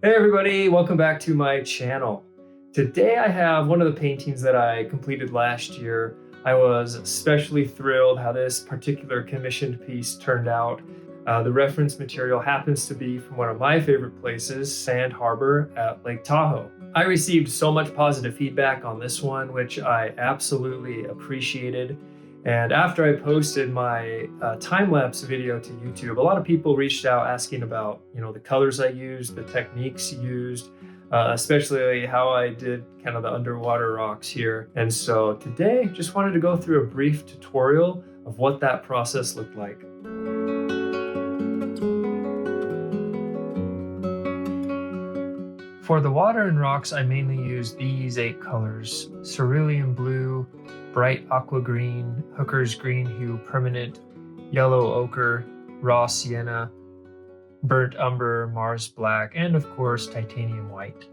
Hey everybody, welcome back to my channel. Today I have one of the paintings that I completed last year. I was especially thrilled how this particular commissioned piece turned out. The reference material happens to be from one of my favorite places, Sand Harbor at Lake Tahoe. I received so much positive feedback on this one, which I absolutely appreciated. And after I posted my time-lapse video to YouTube, a lot of people reached out asking about, the colors I used, the techniques used, especially how I did kind of the underwater rocks here. And so today, just wanted to go through a brief tutorial of what that process looked like. For the water and rocks, I mainly use these 8 colors: Cerulean Blue, Bright Aqua Green, Hooker's Green Hue Permanent, Yellow Ochre, Raw Sienna, Burnt Umber, Mars Black, and of course Titanium White.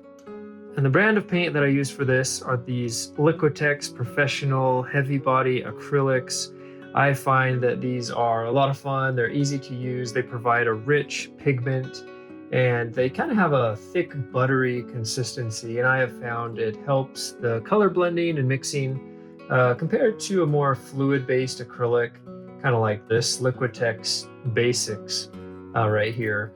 And the brand of paint that I use for this are these Liquitex Professional Heavy Body Acrylics. I find that these are a lot of fun, they're easy to use, they provide a rich pigment, and they kind of have a thick buttery consistency, and I have found it helps the color blending and mixing compared to a more fluid-based acrylic, kind of like this Liquitex Basics right here,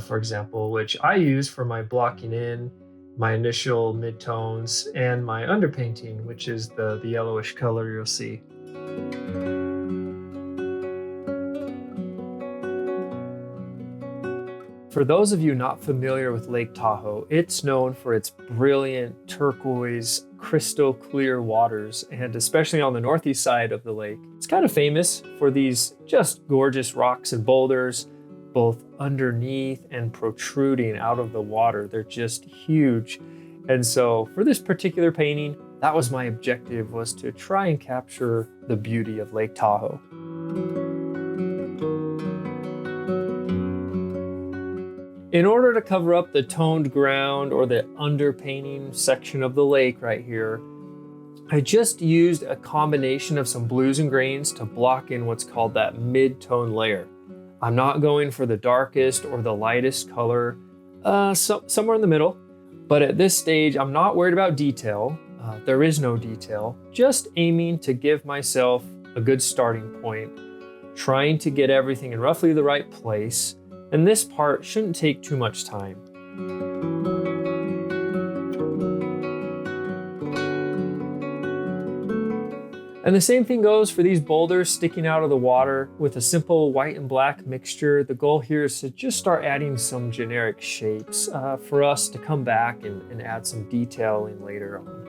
for example, which I use for my blocking in, my initial midtones, and my underpainting, which is the yellowish color you'll see. For those of you not familiar with Lake Tahoe, it's known for its brilliant turquoise, crystal clear waters, and especially on the northeast side of the lake, it's kind of famous for these just gorgeous rocks and boulders, both underneath and protruding out of the water. They're just huge. And so for this particular painting, that was my objective, was to try and capture the beauty of Lake Tahoe. In order to cover up the toned ground or the underpainting section of the lake right here, I just used a combination of some blues and greens to block in what's called that mid-tone layer. I'm not going for the darkest or the lightest color, somewhere in the middle. But at this stage, I'm not worried about detail. There is no detail, just aiming to give myself a good starting point, trying to get everything in roughly the right place. And this part shouldn't take too much time. And the same thing goes for these boulders sticking out of the water. With a simple white and black mixture, the goal here is to just start adding some generic shapes for us to come back and add some detailing later on.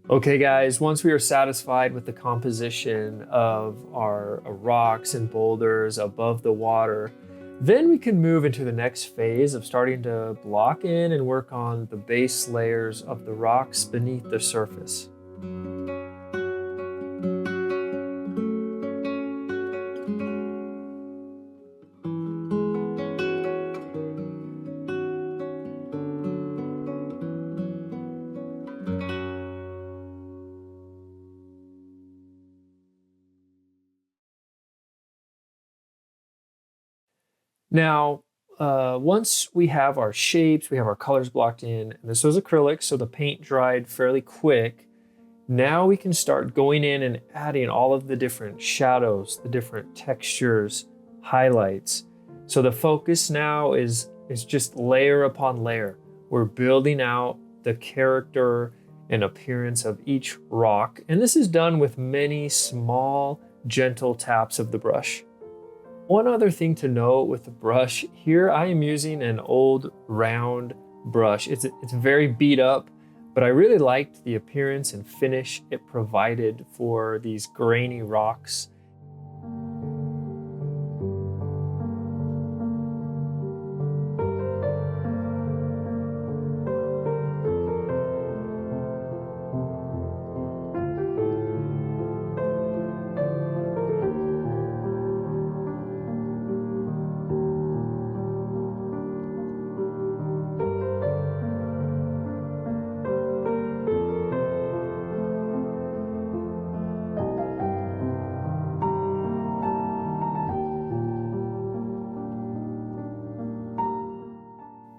Okay guys, once we are satisfied with the composition of our rocks and boulders above the water, then we can move into the next phase of starting to block in and work on the base layers of the rocks beneath the surface. Now, once we have our shapes, we have our colors blocked in, and this was acrylic, so the paint dried fairly quick. Now we can start going in and adding all of the different shadows, the different textures, highlights. So the focus now is just layer upon layer. We're building out the character and appearance of each rock, and this is done with many small, gentle taps of the brush. One other thing to note with the brush, here I am using an old round brush. It's very beat up, but I really liked the appearance and finish it provided for these grainy rocks.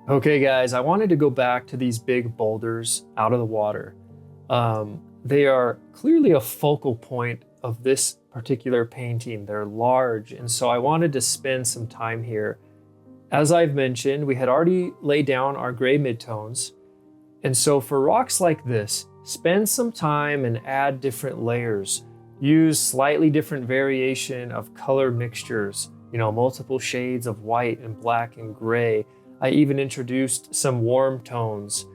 Okay, guys, I wanted to go back to these big boulders out of the water. They are clearly a focal point of this particular painting. They're large, and so I wanted to spend some time here. As I've mentioned, we had already laid down our gray midtones, and so for rocks like this, spend some time and add different layers. Use slightly different variation of color mixtures, multiple shades of white and black and gray. I even introduced some warm tones.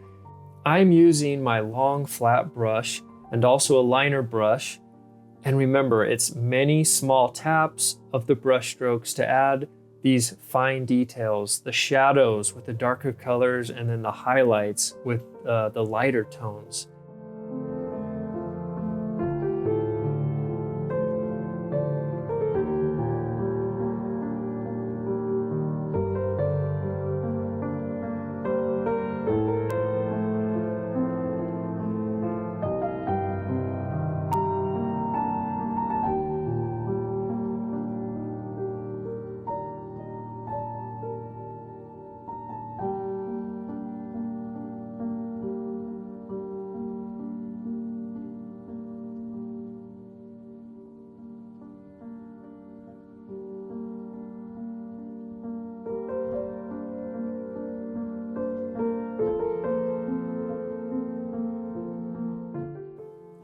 I'm using my long flat brush and also a liner brush. And remember, it's many small taps of the brush strokes to add these fine details, the shadows with the darker colors, and then the highlights with the lighter tones.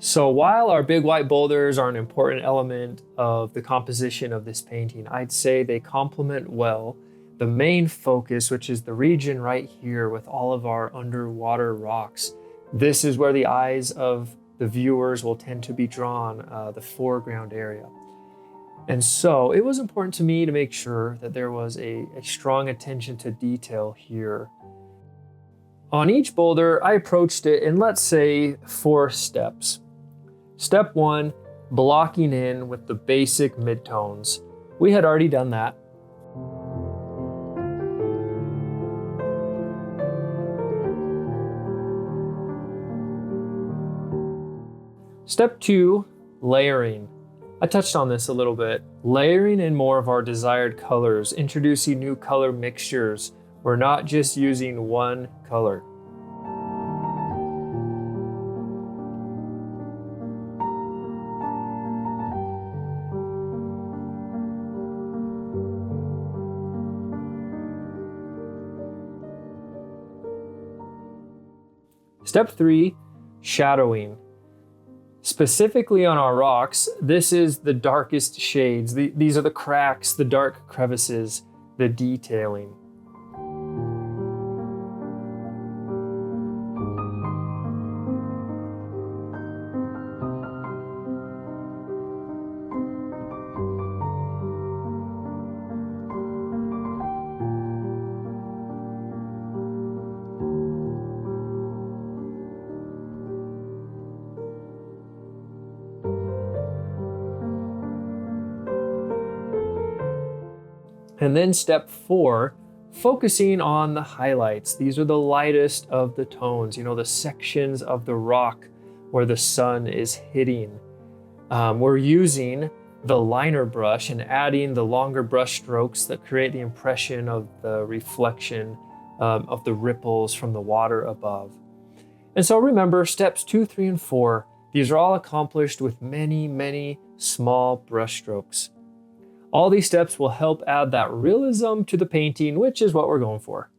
So while our big white boulders are an important element of the composition of this painting, I'd say they complement well the main focus, which is the region right here with all of our underwater rocks. This is where the eyes of the viewers will tend to be drawn, the foreground area. And so it was important to me to make sure that there was a strong attention to detail here. On each boulder, I approached it in, let's say, 4 steps. Step 1, blocking in with the basic midtones. We had already done that. Step 2, layering. I touched on this a little bit. Layering in more of our desired colors, introducing new color mixtures. We're not just using one color. Step 3, shadowing. Specifically on our rocks, this is the darkest shades. These are the cracks, the dark crevices, the detailing. And then step 4, focusing on the highlights. These are the lightest of the tones, the sections of the rock where the sun is hitting. We're using the liner brush and adding the longer brush strokes that create the impression of the reflection of the ripples from the water above. And so remember, steps 2, 3, and 4, these are all accomplished with many, many small brush strokes. All these steps will help add that realism to the painting, which is what we're going for.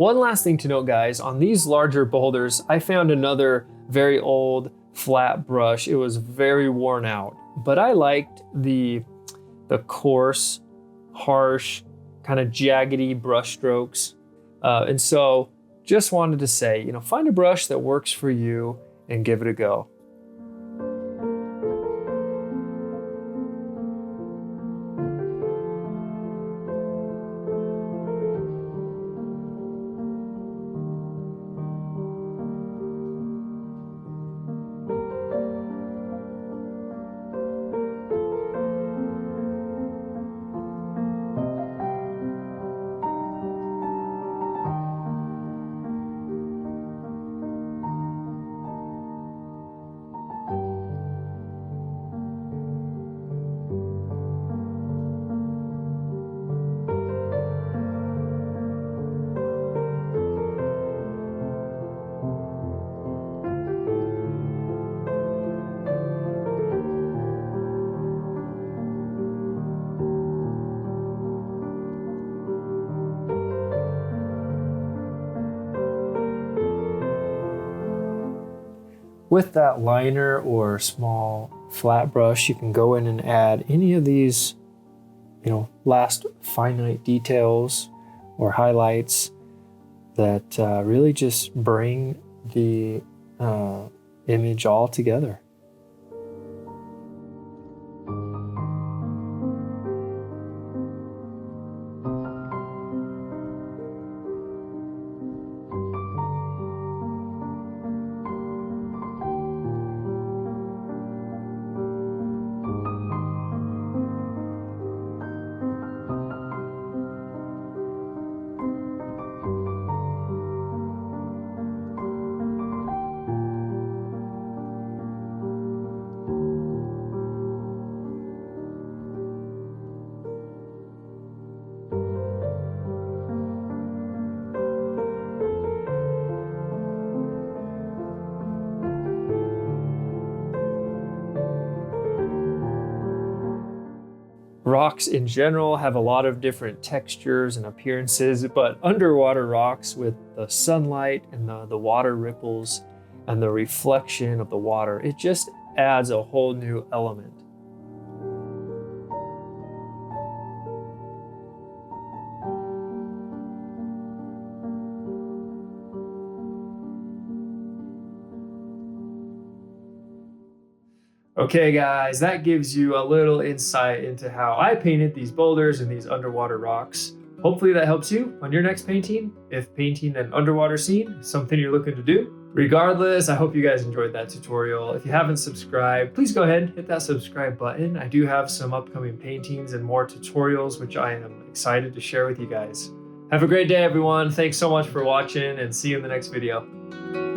One last thing to note, guys, on these larger boulders, I found another very old flat brush. It was very worn out, but I liked the coarse, harsh, kind of jaggedy brush strokes. And so just wanted to say, you know, find a brush that works for you and give it a go. With that liner or small flat brush, you can go in and add any of these, you know, last finite details or highlights that really just bring the image all together. Rocks in general have a lot of different textures and appearances, but underwater rocks with the sunlight and the water ripples and the reflection of the water, it just adds a whole new element. Okay guys, that gives you a little insight into how I painted these boulders and these underwater rocks. Hopefully that helps you on your next painting, if painting an underwater scene is something you're looking to do. Regardless, I hope you guys enjoyed that tutorial. If you haven't subscribed, please go ahead and hit that subscribe button. I do have some upcoming paintings and more tutorials, which I am excited to share with you guys. Have a great day, everyone. Thanks so much for watching, and see you in the next video.